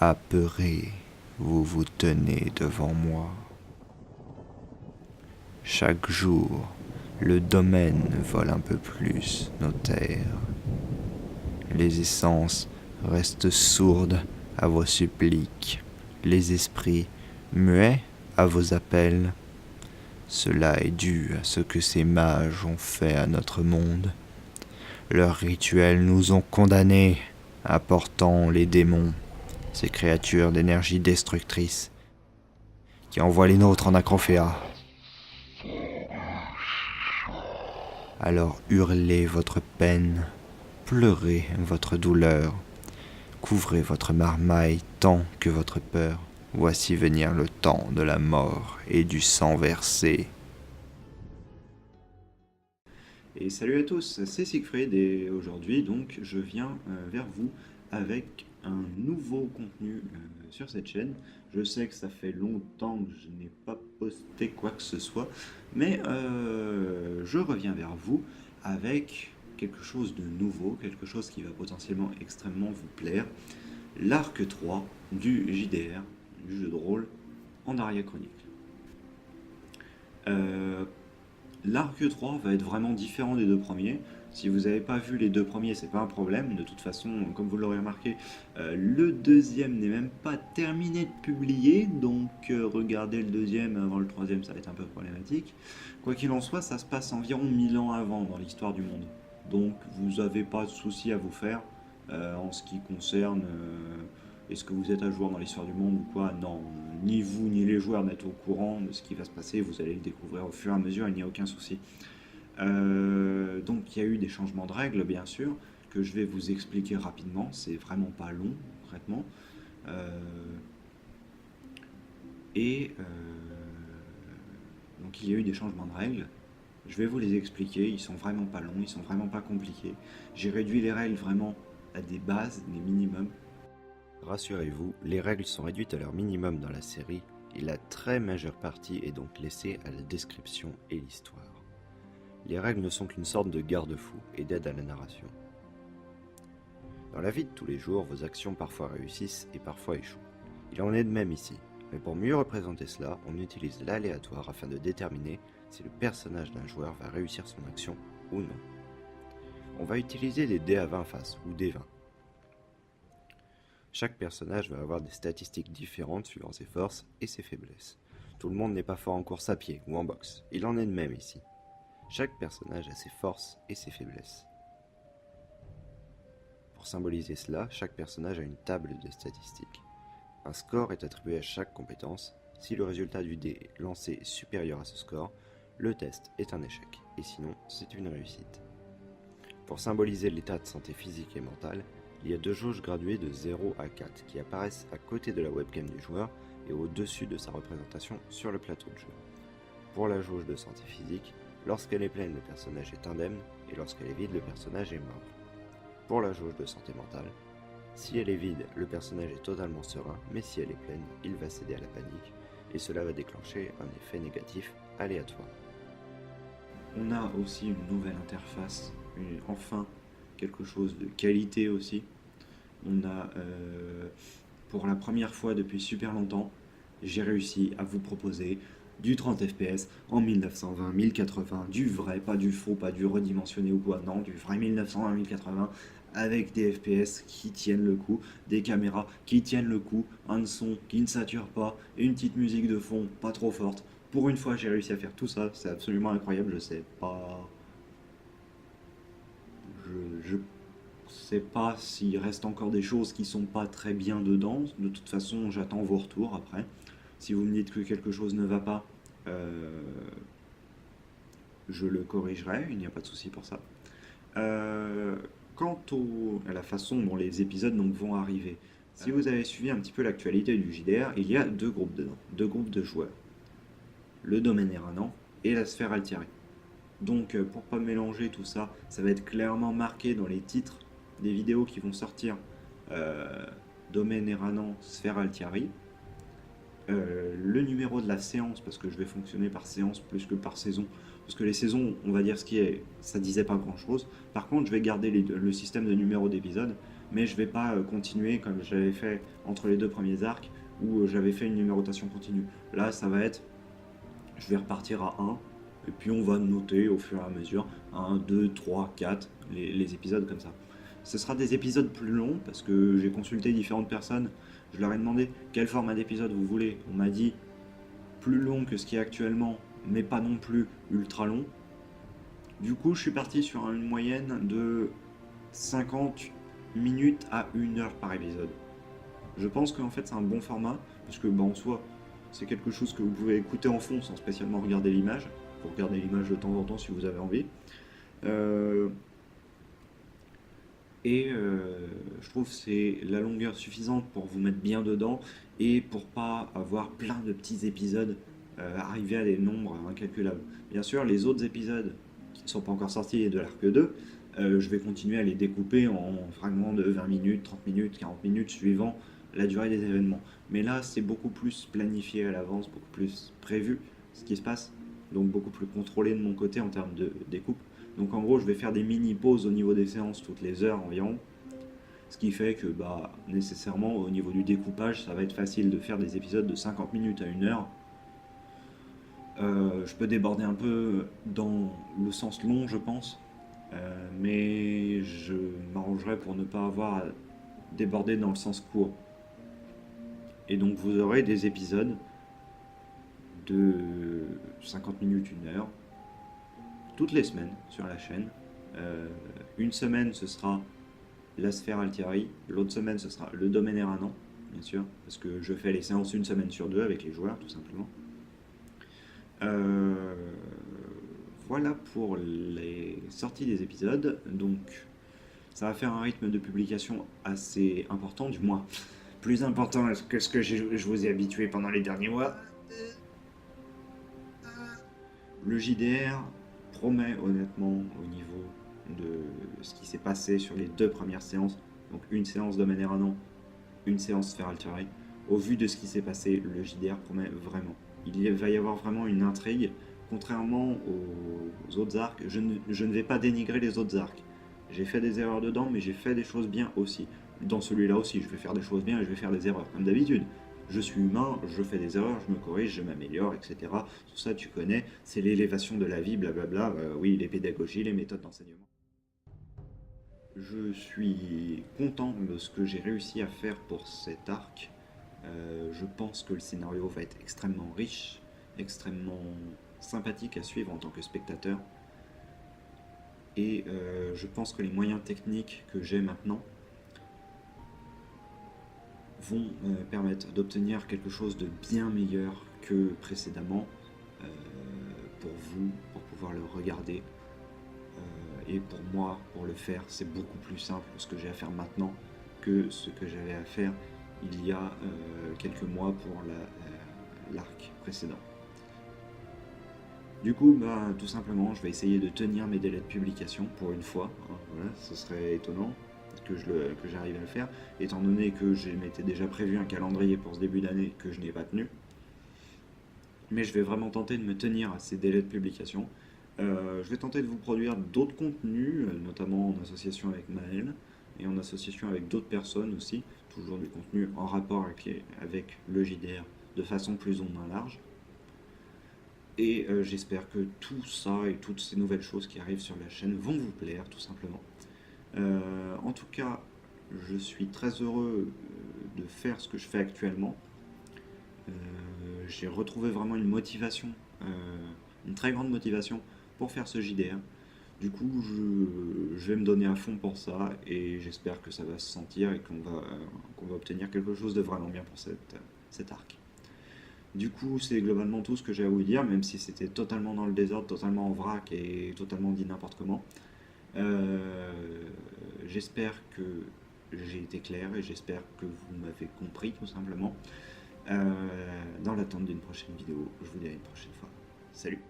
Apeuré, vous vous tenez devant moi. Chaque jour, le domaine vole un peu plus nos terres. Les essences restent sourdes à vos suppliques, les esprits muets à vos appels. Cela est dû à ce que ces mages ont fait à notre monde. Leurs rituels nous ont condamnés, apportant les démons, ces créatures d'énergie destructrice, qui envoient les nôtres en acrophéa. Alors hurlez votre peine, pleurez votre douleur, couvrez votre marmaille tant que votre peur. Voici venir le temps de la mort et du sang versé. Et salut à tous, c'est Siegfried et aujourd'hui donc je viens vers vous avec un nouveau contenu sur cette chaîne. Je sais que ça fait longtemps que je n'ai pas posté quoi que ce soit, mais je reviens vers vous avec quelque chose de nouveau, quelque chose qui va potentiellement extrêmement vous plaire. L'arc 3 du JDR, du jeu de rôle Pandaria Chronicle. Euh, L'arc 3 va être vraiment différent des deux premiers. Si vous n'avez pas vu les deux premiers, c'est pas un problème. De toute façon, comme vous l'aurez remarqué, le deuxième n'est même pas terminé de publier. Donc regardez le deuxième avant le troisième, ça va être un peu problématique. Quoi qu'il en soit, ça se passe environ 1000 ans avant dans l'histoire du monde. Donc vous n'avez pas de souci à vous faire en ce qui concerne est-ce que vous êtes à jour dans l'histoire du monde ou quoi. Non, ni vous ni les joueurs n'êtes au courant de ce qui va se passer, vous allez le découvrir au fur et à mesure, il n'y a aucun souci. Donc il y a eu des changements de règles, bien sûr, que je vais vous expliquer rapidement, c'est vraiment pas long, concrètement. Euh, et donc il y a eu des changements de règles, je vais vous les expliquer, ils sont vraiment pas longs, ils sont vraiment pas compliqués. J'ai réduit les règles vraiment à des bases, des minimums. Rassurez-vous, les règles sont réduites à leur minimum dans la série et la très majeure partie est donc laissée à la description et l'histoire. Les règles ne sont qu'une sorte de garde-fou et d'aide à la narration. Dans la vie de tous les jours, vos actions parfois réussissent et parfois échouent. Il en est de même ici, mais pour mieux représenter cela, on utilise l'aléatoire afin de déterminer si le personnage d'un joueur va réussir son action ou non. On va utiliser des dés à 20 faces ou des 20. Chaque personnage va avoir des statistiques différentes suivant ses forces et ses faiblesses. Tout le monde n'est pas fort en course à pied ou en boxe, il en est de même ici. Chaque personnage a ses forces et ses faiblesses. Pour symboliser cela, chaque personnage a une table de statistiques. Un score est attribué à chaque compétence. Si le résultat du dé lancé est supérieur à ce score, le test est un échec, et sinon c'est une réussite. Pour symboliser l'état de santé physique et mentale, il y a deux jauges graduées de 0 à 4 qui apparaissent à côté de la webcam du joueur et au-dessus de sa représentation sur le plateau de jeu. Pour la jauge de santé physique, lorsqu'elle est pleine, le personnage est indemne et lorsqu'elle est vide, le personnage est mort. Pour la jauge de santé mentale, si elle est vide, le personnage est totalement serein, mais si elle est pleine, il va céder à la panique et cela va déclencher un effet négatif aléatoire. On a aussi une nouvelle interface, enfin quelque chose de qualité aussi. On a, pour la première fois depuis super longtemps, j'ai réussi à vous proposer du 30 fps en 1920, 1080, du vrai, pas du faux, pas du redimensionné ou quoi, non, du vrai 1920, 1080, avec des fps qui tiennent le coup, des caméras qui tiennent le coup, un son qui ne sature pas, et une petite musique de fond pas trop forte. Pour une fois, j'ai réussi à faire tout ça, c'est absolument incroyable, je sais pas... Je sais pas s'il reste encore des choses qui sont pas très bien dedans. De toute façon, j'attends vos retours après. Si vous me dites que quelque chose ne va pas, euh, je le corrigerai, il n'y a pas de souci pour ça. Euh, à la façon dont les épisodes donc, vont arriver, si vous avez suivi un petit peu l'actualité du JDR, il y a deux groupes dedans, deux groupes de joueurs. Le domaine Eranan et la sphère Altieri. Donc pour pas mélanger tout ça, ça va être clairement marqué dans les titres des vidéos qui vont sortir. Euh, Domaine Eranan, sphère Altieri. Le numéro de la séance, parce que je vais fonctionner par séance plus que par saison, parce que les saisons, on va dire ce qui est, ça disait pas grand chose. Par contre, je vais garder le système de numéro d'épisode, mais je vais pas continuer comme j'avais fait entre les deux premiers arcs, où j'avais fait une numérotation continue. Là, ça va être, je vais repartir à 1, et puis on va noter au fur et à mesure, 1, 2, 3, 4, les épisodes comme ça. Ce sera des épisodes plus longs, parce que j'ai consulté différentes personnes, je leur ai demandé quel format d'épisode vous voulez. On m'a dit plus long que ce qui est actuellement, mais pas non plus ultra long. Du coup, je suis parti sur une moyenne de 50 minutes à 1 heure par épisode. Je pense qu'en fait c'est un bon format, parce que en soi, c'est quelque chose que vous pouvez écouter en fond sans spécialement regarder l'image. Vous regardez l'image de temps en temps si vous avez envie. Euh, je trouve que c'est la longueur suffisante pour vous mettre bien dedans et pour pas avoir plein de petits épisodes arriver à des nombres incalculables. Bien sûr, les autres épisodes qui ne sont pas encore sortis de l'arc 2, je vais continuer à les découper en fragments de 20 minutes, 30 minutes, 40 minutes suivant la durée des événements. Mais là, c'est beaucoup plus planifié à l'avance, beaucoup plus prévu ce qui se passe, donc beaucoup plus contrôlé de mon côté en termes de découpe. Donc en gros, je vais faire des mini-pauses au niveau des séances toutes les heures environ, ce qui fait que nécessairement au niveau du découpage, ça va être facile de faire des épisodes de 50 minutes à 1 heure. Je peux déborder un peu dans le sens long, je pense, mais je m'arrangerai pour ne pas avoir à déborder dans le sens court. Et donc vous aurez des épisodes de 50 minutes, 1 heure, toutes les semaines sur la chaîne. Une semaine ce sera la sphère Altieri, l'autre semaine ce sera le domaine Eranan, bien sûr, parce que je fais les séances une semaine sur deux avec les joueurs tout simplement. Voilà pour les sorties des épisodes, donc ça va faire un rythme de publication assez important, du moins plus important que ce que je vous ai habitué pendant les derniers mois. Le JDR promet honnêtement au niveau de ce qui s'est passé sur les deux premières séances, donc une séance Domaine Eranan, une séance Sphère Altieri, au vu de ce qui s'est passé, le JDR promet vraiment. Il va y avoir vraiment une intrigue, contrairement aux autres arcs, je ne vais pas dénigrer les autres arcs. J'ai fait des erreurs dedans, mais j'ai fait des choses bien aussi. Dans celui-là aussi, je vais faire des choses bien et je vais faire des erreurs, comme d'habitude. Je suis humain, je fais des erreurs, je me corrige, je m'améliore, etc. Tout ça, tu connais, c'est l'élévation de la vie, blablabla. Oui, les pédagogies, les méthodes d'enseignement. Je suis content de ce que j'ai réussi à faire pour cet arc. Je pense que le scénario va être extrêmement riche, extrêmement sympathique à suivre en tant que spectateur. Et je pense que les moyens techniques que j'ai maintenant vont permettre d'obtenir quelque chose de bien meilleur que précédemment pour vous, pour pouvoir le regarder. Et pour moi, pour le faire, c'est beaucoup plus simple ce que j'ai à faire maintenant que ce que j'avais à faire il y a quelques mois pour l'arc précédent. Du coup, tout simplement, je vais essayer de tenir mes délais de publication pour une fois. Hein, voilà, ce serait étonnant que j'arrive à le faire, étant donné que je m'étais déjà prévu un calendrier pour ce début d'année que je n'ai pas tenu. Mais je vais vraiment tenter de me tenir à ces délais de publication. Je vais tenter de vous produire d'autres contenus, notamment en association avec Maël et en association avec d'autres personnes aussi, toujours du contenu en rapport avec le JDR de façon plus ou moins large. Et j'espère que tout ça et toutes ces nouvelles choses qui arrivent sur la chaîne vont vous plaire, tout simplement. En tout cas, je suis très heureux de faire ce que je fais actuellement. J'ai retrouvé vraiment une motivation, une très grande motivation pour faire ce JDR. Du coup, je vais me donner à fond pour ça et j'espère que ça va se sentir et qu'on va obtenir quelque chose de vraiment bien pour cet arc. Du coup, c'est globalement tout ce que j'ai à vous dire, même si c'était totalement dans le désordre, totalement en vrac et totalement dit n'importe comment. J'espère que j'ai été clair et j'espère que vous m'avez compris tout simplement. Dans l'attente d'une prochaine vidéo, je vous dis à une prochaine fois. Salut!